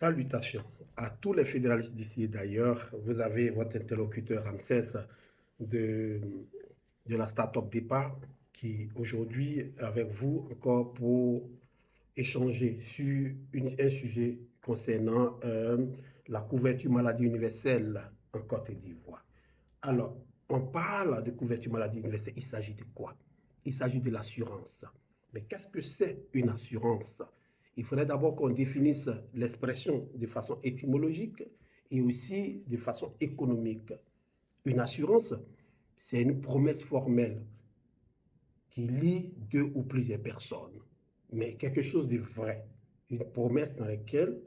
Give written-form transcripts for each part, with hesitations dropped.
Salutations à tous les fédéralistes d'ici et d'ailleurs. Vous avez votre interlocuteur Ramsès de, de la Startup Départ qui aujourd'hui avec vous encore pour échanger sur un sujet concernant la couverture maladie universelle en Côte d'Ivoire. Alors, on parle de couverture maladie universelle. Il s'agit de quoi? Il s'agit de l'assurance. Mais qu'est-ce que c'est une assurance? Il faudrait d'abord qu'on définisse l'expression de façon étymologique et aussi de façon économique. Une assurance, c'est une promesse formelle qui lie deux ou plusieurs personnes, mais quelque chose de vrai, une promesse dans laquelle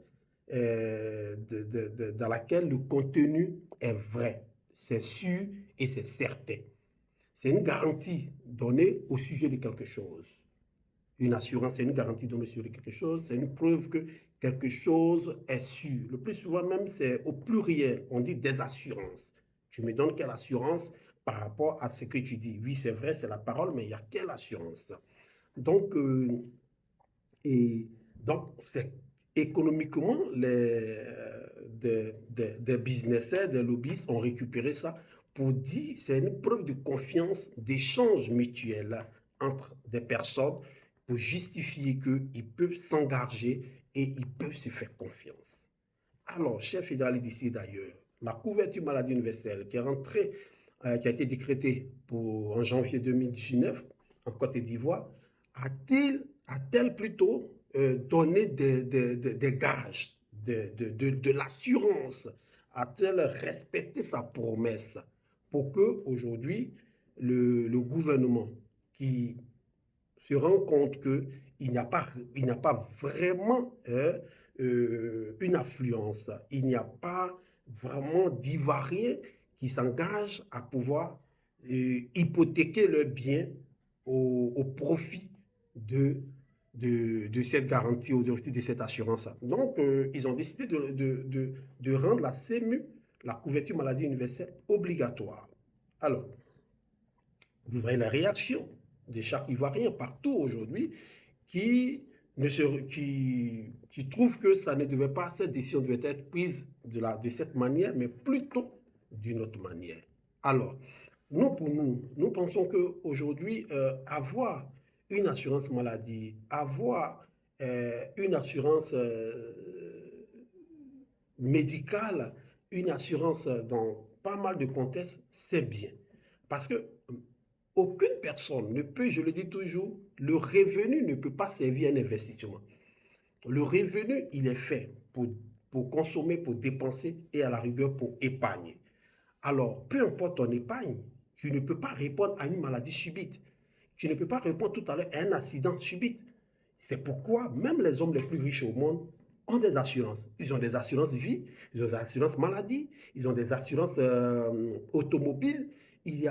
le contenu est vrai, c'est sûr et c'est certain. C'est une garantie donnée au sujet de quelque chose. Une assurance, c'est une garantie donnée au sujet de quelque chose, c'est une preuve que quelque chose est sûr. Le plus souvent même, c'est au pluriel, on dit des assurances. Tu me donnes quelle assurance par rapport à ce que tu dis? Oui, c'est vrai, c'est la parole, mais il y a quelle assurance? Donc, et donc, c'est économiquement, des businessers, des lobbyistes ont récupéré ça pour dire c'est une preuve de confiance, d'échange mutuel entre des personnes pour justifier qu'ils peuvent s'engager et ils peuvent se faire confiance. Alors, chef fédéral d'ici d'ailleurs, la couverture maladie universelle qui a été décrétée en janvier 2019 en Côte d'Ivoire, a-t-elle plutôt donné des gages, de l'assurance? A-t-elle respecté sa promesse pour que aujourd'hui le gouvernement qui se rend compte qu'il n'y a pas vraiment une affluence, il n'y a pas vraiment d'Ivoiriens qui s'engagent à pouvoir hypothéquer leurs biens au profit de cette garantie, au profit de cette assurance. Donc, ils ont décidé de rendre la CMU, la couverture maladie universelle, obligatoire. Alors, vous voyez la réaction de chaque Ivoirien partout aujourd'hui qui, qui trouve que ça ne devait pas, cette décision devait être prise de cette manière, mais plutôt d'une autre manière. Alors, nous pensons qu'aujourd'hui, avoir une assurance maladie, avoir une assurance médicale, une assurance dans pas mal de contextes, c'est bien. Parce que aucune personne ne peut, je le dis toujours, le revenu ne peut pas servir un investissement. Le revenu, il est fait pour consommer, pour dépenser et à la rigueur pour épargner. Alors, peu importe ton épargne, tu ne peux pas répondre à une maladie subite. Tu ne peux pas répondre tout à l'heure à un accident subite. C'est pourquoi même les hommes les plus riches au monde ont des assurances. Ils ont des assurances vie, ils ont des assurances maladie, ils ont des assurances automobiles, ils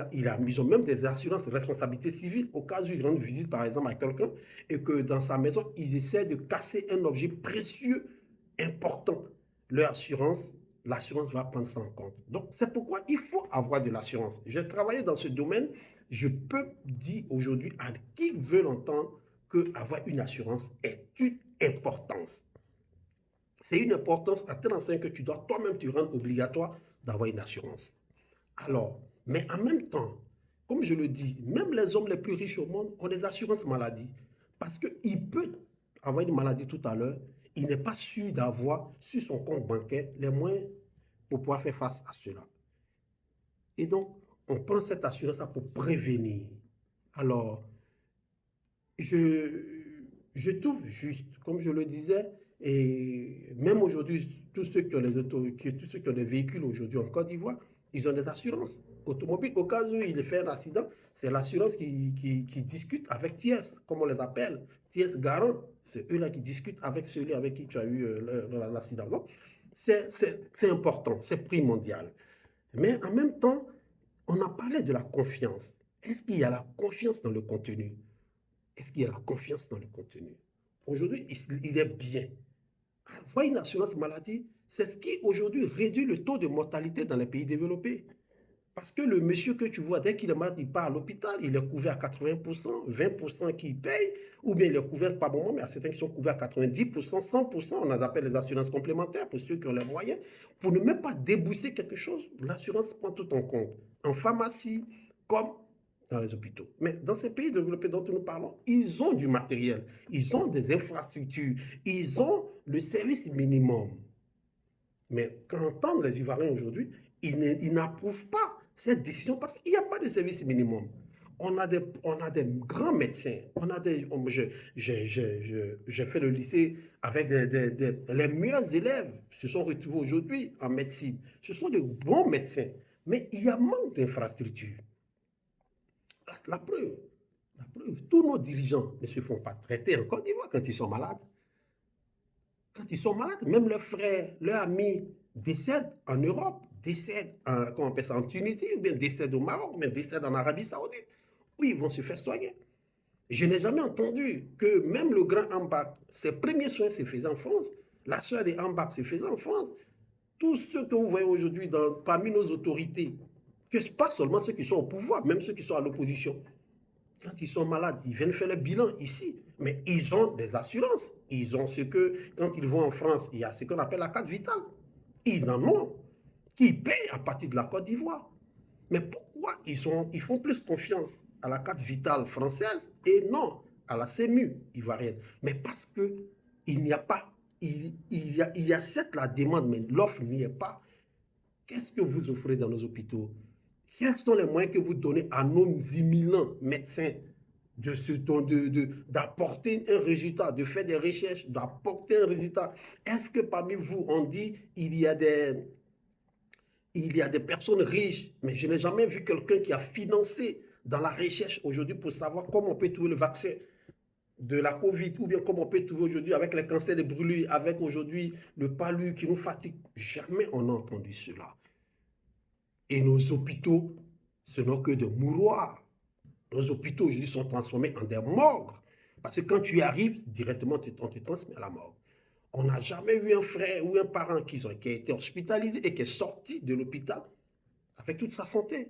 ont même des assurances responsabilité civile au cas où ils rendent visite par exemple à quelqu'un et que dans sa maison, ils essaient de casser un objet précieux, important. Leur assurance, l'assurance va prendre ça en compte. Donc, c'est pourquoi il faut avoir de l'assurance. J'ai travaillé dans ce domaine. Je peux dire aujourd'hui à qui veut l'entendre qu'avoir une assurance est une importance. C'est une importance à tel enseigne que tu dois toi-même te rendre obligatoire d'avoir une assurance. Alors, mais en même temps, comme je le dis, même les hommes les plus riches au monde ont des assurances maladie. Parce qu'il peut avoir une maladie tout à l'heure, il n'est pas sûr d'avoir sur son compte bancaire les moyens pour pouvoir faire face à cela. Et donc, on prend cette assurance pour prévenir. Alors, je trouve juste, comme je le disais, et même aujourd'hui, tous ceux qui ont tous ceux qui ont des véhicules aujourd'hui en Côte d'Ivoire, ils ont des assurances automobiles. Au cas où il fait un accident, c'est l'assurance qui discute avec TIES, comme on les appelle, TIES Garant. C'est eux-là qui discutent avec celui avec qui tu as eu l'accident. Donc, c'est important, c'est primordial. Mais en même temps, on a parlé de la confiance. Est-ce qu'il y a la confiance dans le contenu? Est-ce qu'il y a la confiance dans le contenu? Aujourd'hui, il est bien. Avoir une assurance maladie, c'est ce qui aujourd'hui réduit le taux de mortalité dans les pays développés. Parce que le monsieur que tu vois, dès qu'il est malade, il part à l'hôpital, il est couvert à 80%, 20% qui payent, ou bien il est couvert pas bon, mais il y a certains qui sont couverts à 90%, 100%, on les appelle les assurances complémentaires pour ceux qui ont les moyens. Pour ne même pas débourser quelque chose, l'assurance prend tout en compte, en pharmacie comme dans les hôpitaux. Mais dans ces pays développés dont nous parlons, ils ont du matériel, ils ont des infrastructures, ils ont le service minimum. Mais quand on entend les Ivoiriens aujourd'hui, ils n'approuvent pas cette décision parce qu'il n'y a pas de service minimum. On a des grands médecins. J'ai fait le lycée avec les meilleurs élèves se sont retrouvés aujourd'hui en médecine. Ce sont de bons médecins. Mais il y a manque d'infrastructures. La preuve, tous nos dirigeants ne se font pas traiter en Côte d'Ivoire quand ils sont malades. Quand ils sont malades, même leurs frères, leurs amis décèdent en Europe, décèdent comment on appelle ça, en Tunisie, ou bien décèdent au Maroc, ou bien décèdent en Arabie Saoudite, où ils vont se faire soigner. Je n'ai jamais entendu que même le grand Ambak, ses premiers soins se faisaient en France, la sœur des Ambak se faisait en France. Tous ceux que vous voyez aujourd'hui parmi nos autorités, que pas seulement ceux qui sont au pouvoir, même ceux qui sont à l'opposition, quand ils sont malades, ils viennent faire le bilan ici. Mais ils ont des assurances. Ils ont ce que, quand ils vont en France, il y a ce qu'on appelle la carte vitale. Ils en ont, qui payent à partir de la Côte d'Ivoire. Mais pourquoi ils font plus confiance à la carte vitale française et non à la CEMU ivoirienne? Mais parce qu'il n'y a pas, il y a certes la demande, mais l'offre n'y est pas. Qu'est-ce que vous offrez dans nos hôpitaux? Quels sont les moyens que vous donnez à nos éminents médecins d'apporter un résultat, de faire des recherches, d'apporter un résultat? Est-ce que parmi vous, on dit il y a des personnes riches, mais je n'ai jamais vu quelqu'un qui a financé dans la recherche aujourd'hui pour savoir comment on peut trouver le vaccin de la Covid, ou bien comment on peut trouver aujourd'hui avec les cancers de brûlures, avec aujourd'hui le palu qui nous fatigue. Jamais on n'a entendu cela. Et nos hôpitaux, ce n'est que de mouroirs. Nos hôpitaux aujourd'hui sont transformés en des morgues. Parce que quand tu y arrives, directement, on te transmet à la morgue. On n'a jamais eu un frère ou un parent qui a été hospitalisé et qui est sorti de l'hôpital avec toute sa santé.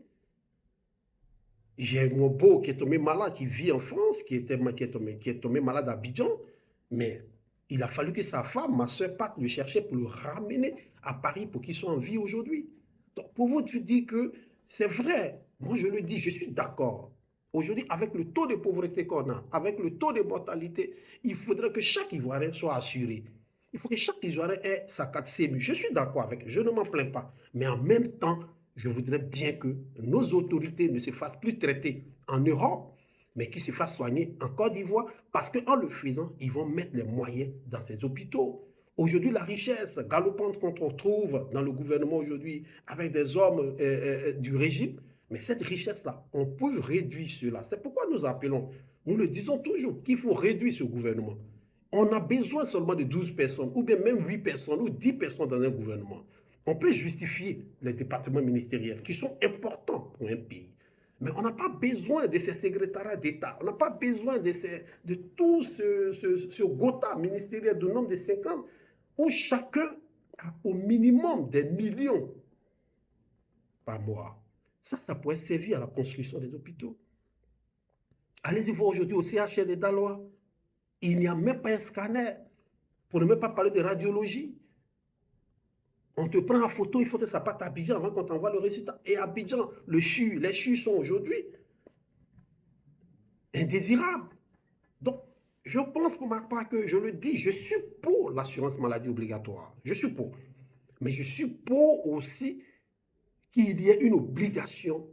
J'ai mon beau qui est tombé malade, qui vit en France, qui est tombé malade à Abidjan, mais il a fallu que sa femme, ma soeur, parte le chercher pour le ramener à Paris pour qu'il soit en vie aujourd'hui. Donc, pour vous dire que c'est vrai, moi je le dis, je suis d'accord. Aujourd'hui, avec le taux de pauvreté qu'on a, avec le taux de mortalité, il faudrait que chaque Ivoirien soit assuré. Il faut que chaque Ivoirien ait sa carte CEMU. Je suis d'accord avec, je ne m'en plains pas. Mais en même temps, je voudrais bien que nos autorités ne se fassent plus traiter en Europe, mais qu'ils se fassent soigner en Côte d'Ivoire, parce qu'en le faisant, ils vont mettre les moyens dans ces hôpitaux. Aujourd'hui, la richesse galopante qu'on trouve dans le gouvernement aujourd'hui avec des hommes du régime, mais cette richesse-là, on peut réduire cela. C'est pourquoi nous appelons, nous le disons toujours, qu'il faut réduire ce gouvernement. On a besoin seulement de 12 personnes, ou bien même 8 personnes, ou 10 personnes dans un gouvernement. On peut justifier les départements ministériels qui sont importants pour un pays. Mais on n'a pas besoin de ces secrétariats d'État. On n'a pas besoin de tout ce gotha ministériel de nombre de 50 où chacun a au minimum des millions par mois. Ça pourrait servir à la construction des hôpitaux. Allez-y voir aujourd'hui au CHR de Daloa. Il n'y a même pas un scanner, pour ne même pas parler de radiologie. On te prend en photo, il faut que ça parte à Abidjan avant qu'on t'envoie le résultat. Et à Abidjan, les CHU sont aujourd'hui indésirables. Donc, je pense pour ma part que, je le dis, je suis pour l'assurance maladie obligatoire. Je suis pour. Mais je suis pour aussi qu'il y ait une obligation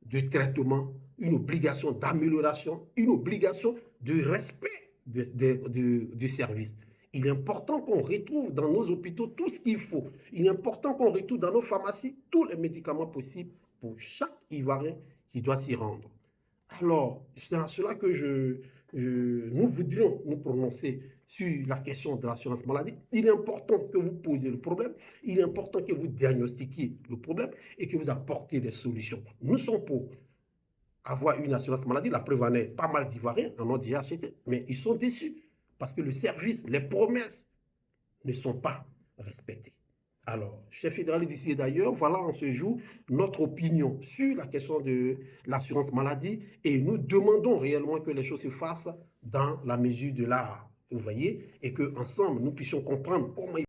de traitement, une obligation d'amélioration, une obligation de respect du service. Il est important qu'on retrouve dans nos hôpitaux tout ce qu'il faut. Il est important qu'on retrouve dans nos pharmacies tous les médicaments possibles pour chaque Ivoirien qui doit s'y rendre. Alors, c'est à cela que nous voudrions nous prononcer sur la question de l'assurance maladie. Il est important que vous posiez le problème, il est important que vous diagnostiquiez le problème et que vous apportiez des solutions. Nous sommes pour avoir une assurance maladie. La preuve en est, pas mal d'Ivoiriens en ont déjà acheté, mais ils sont déçus parce que le service, les promesses ne sont pas respectées. Alors, chef fédéraliste d'ici et d'ailleurs, voilà en ce jour notre opinion sur la question de l'assurance maladie et nous demandons réellement que les choses se fassent dans la mesure de l'art, vous voyez, et qu'ensemble nous puissions comprendre comment